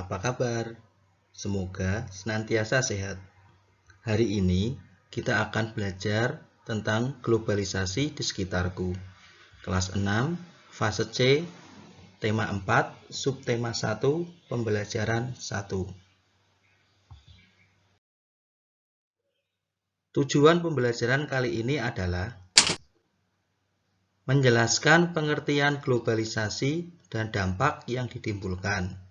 apa kabar? Semoga senantiasa sehat. Hari ini kita akan belajar tentang globalisasi di sekitarku. Kelas 6, fase C, tema 4, subtema 1, pembelajaran 1. Tujuan pembelajaran kali ini adalah menjelaskan pengertian globalisasi dan dampak yang ditimbulkan.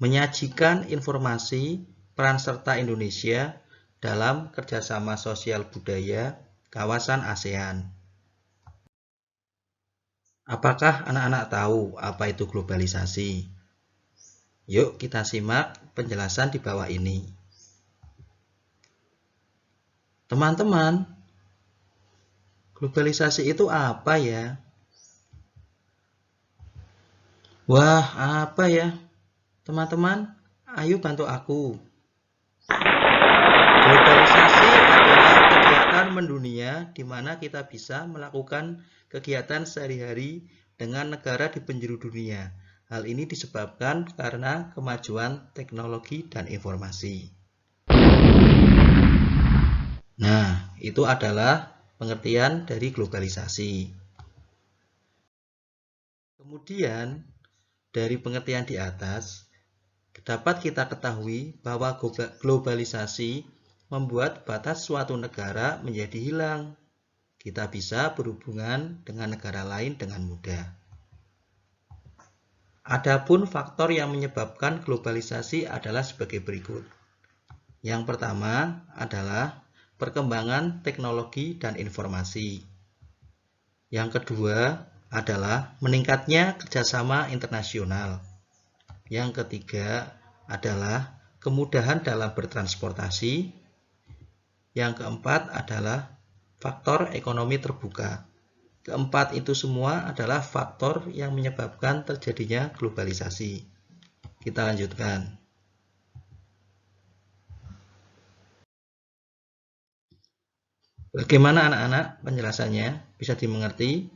Menyajikan informasi peran serta Indonesia dalam kerjasama sosial budaya kawasan ASEAN. Apakah anak-anak tahu apa itu globalisasi? Yuk kita simak penjelasan di bawah ini. Teman-teman, globalisasi itu apa ya? Wah, apa ya? Teman-teman, ayo bantu aku. Globalisasi adalah kegiatan mendunia di mana kita bisa melakukan kegiatan sehari-hari dengan negara di penjuru dunia. Hal ini disebabkan karena kemajuan teknologi dan informasi. Nah, itu adalah pengertian dari globalisasi. Kemudian, dari pengertian di atas, dapat kita ketahui bahwa globalisasi membuat batas suatu negara menjadi hilang. Kita bisa berhubungan dengan negara lain dengan mudah. Adapun faktor yang menyebabkan globalisasi adalah sebagai berikut. Yang pertama adalah perkembangan teknologi dan informasi. Yang kedua adalah meningkatnya kerjasama internasional. Yang ketiga adalah kemudahan dalam bertransportasi. Yang keempat adalah faktor ekonomi terbuka. Keempat itu semua adalah faktor yang menyebabkan terjadinya globalisasi. Kita lanjutkan. Bagaimana anak-anak penjelasannya? Bisa dimengerti?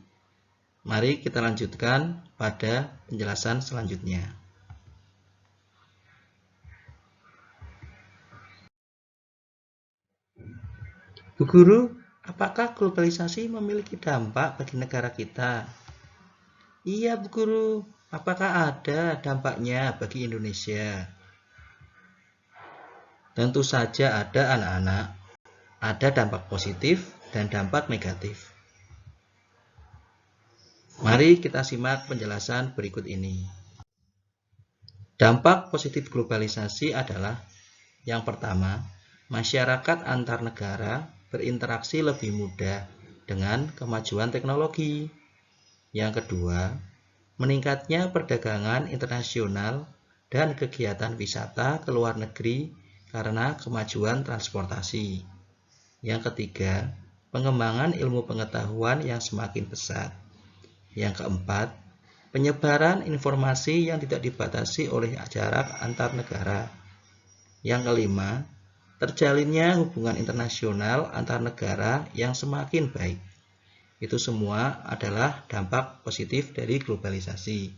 Mari kita lanjutkan pada penjelasan selanjutnya. Bu Guru, apakah globalisasi memiliki dampak bagi negara kita? Iya, Bu Guru. Apakah ada dampaknya bagi Indonesia? Tentu saja ada, anak-anak. Ada dampak positif dan dampak negatif. Mari kita simak penjelasan berikut ini. Dampak positif globalisasi adalah yang pertama, masyarakat antar negara berinteraksi lebih mudah dengan kemajuan teknologi. Yang kedua, meningkatnya perdagangan internasional dan kegiatan wisata ke luar negeri karena kemajuan transportasi. Yang ketiga, pengembangan ilmu pengetahuan yang semakin pesat. Yang keempat, penyebaran informasi yang tidak dibatasi oleh jarak antar negara. Yang kelima, terjalinnya hubungan internasional antar negara yang semakin baik. Itu semua adalah dampak positif dari globalisasi.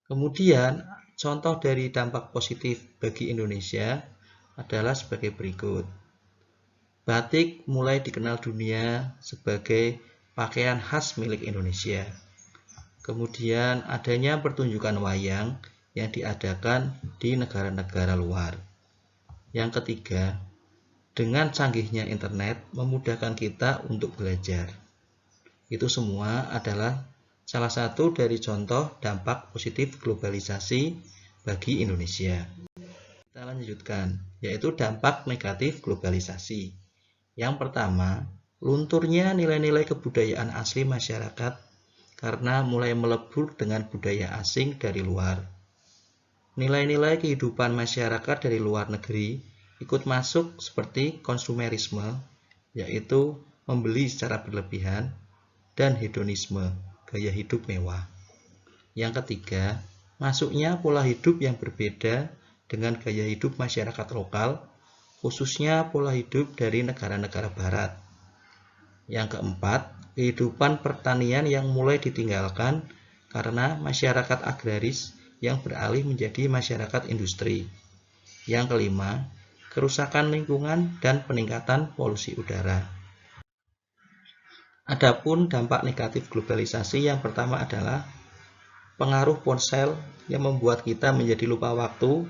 Kemudian, contoh dari dampak positif bagi Indonesia adalah sebagai berikut. Batik mulai dikenal dunia sebagai pakaian khas milik Indonesia. Kemudian adanya pertunjukan wayang yang diadakan di negara-negara luar. Yang ketiga, dengan canggihnya internet memudahkan kita untuk belajar. Itu semua adalah salah satu dari contoh dampak positif globalisasi bagi Indonesia. Kita lanjutkan, yaitu dampak negatif globalisasi. Yang pertama, lunturnya nilai-nilai kebudayaan asli masyarakat karena mulai melebur dengan budaya asing dari luar. Nilai-nilai kehidupan masyarakat dari luar negeri ikut masuk seperti konsumerisme, yaitu membeli secara berlebihan, dan hedonisme, gaya hidup mewah. Yang ketiga, masuknya pola hidup yang berbeda dengan gaya hidup masyarakat lokal, khususnya pola hidup dari negara-negara barat. Yang keempat, kehidupan pertanian yang mulai ditinggalkan karena masyarakat agraris yang beralih menjadi masyarakat industri. Yang kelima, kerusakan lingkungan dan peningkatan polusi udara. Adapun dampak negatif globalisasi yang pertama adalah pengaruh ponsel yang membuat kita menjadi lupa waktu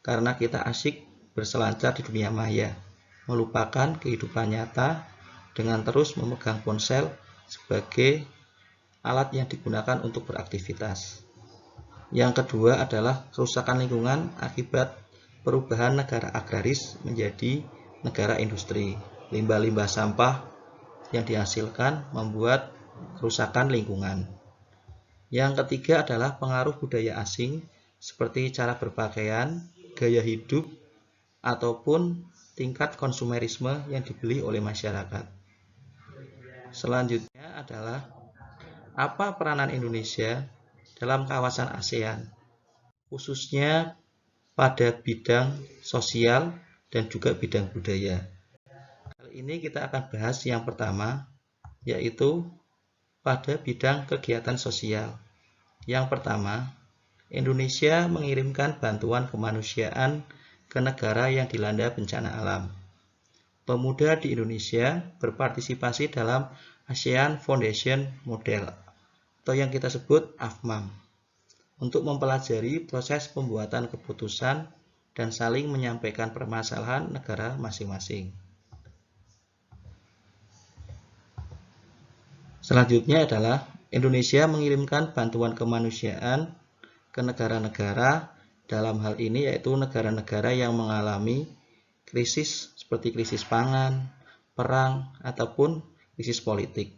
karena kita asyik berselancar di dunia maya, melupakan kehidupan nyata dengan terus memegang ponsel sebagai alat yang digunakan untuk beraktivitas. Yang kedua adalah kerusakan lingkungan akibat perubahan negara agraris menjadi negara industri. Limbah-limbah sampah yang dihasilkan membuat kerusakan lingkungan. Yang ketiga adalah pengaruh budaya asing seperti cara berpakaian, gaya hidup, ataupun tingkat konsumerisme yang dibeli oleh masyarakat. Selanjutnya adalah apa peranan Indonesia dalam kawasan ASEAN, khususnya pada bidang sosial dan juga bidang budaya. Kali ini kita akan bahas yang pertama, yaitu pada bidang kegiatan sosial. Yang pertama, Indonesia mengirimkan bantuan kemanusiaan ke negara yang dilanda bencana alam. Pemuda di Indonesia berpartisipasi dalam ASEAN Foundation Model atau yang kita sebut AFMAM untuk mempelajari proses pembuatan keputusan dan saling menyampaikan permasalahan negara masing-masing. Selanjutnya adalah Indonesia mengirimkan bantuan kemanusiaan ke negara-negara, dalam hal ini yaitu negara-negara yang mengalami krisis seperti krisis pangan, perang, ataupun krisis politik.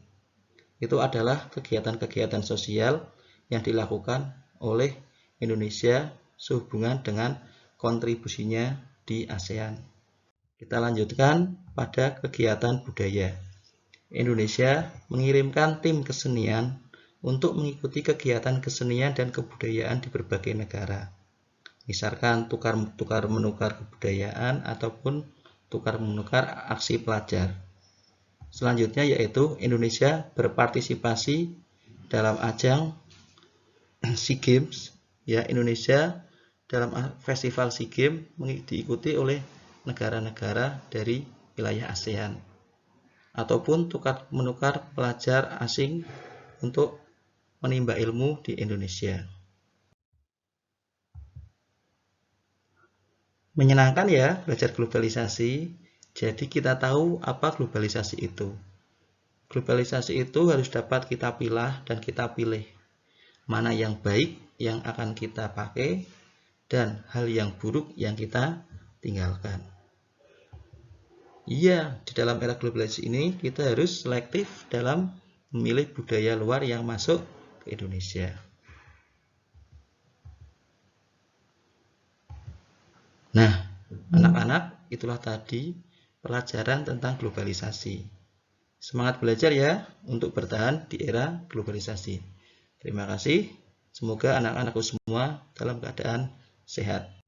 Itu adalah kegiatan-kegiatan sosial yang dilakukan oleh Indonesia sehubungan dengan kontribusinya di ASEAN. Kita lanjutkan pada kegiatan budaya. Indonesia mengirimkan tim kesenian untuk mengikuti kegiatan kesenian dan kebudayaan di berbagai negara. Misalkan tukar menukar kebudayaan ataupun tukar menukar aksi pelajar. Selanjutnya yaitu Indonesia berpartisipasi dalam ajang SEA Games. Ya, Indonesia dalam festival SEA Games diikuti oleh negara-negara dari wilayah ASEAN ataupun tukar menukar pelajar asing untuk menimba ilmu di Indonesia. Menyenangkan ya belajar globalisasi. Jadi kita tahu apa globalisasi itu. Globalisasi itu harus dapat kita pilah dan kita pilih mana yang baik yang akan kita pakai dan hal yang buruk yang kita tinggalkan. Iya, di dalam era globalisasi ini kita harus selektif dalam memilih budaya luar yang masuk ke Indonesia. Nah, anak-anak, itulah tadi pelajaran tentang globalisasi. Semangat belajar ya untuk bertahan di era globalisasi. Terima kasih. Semoga anak-anakku semua dalam keadaan sehat.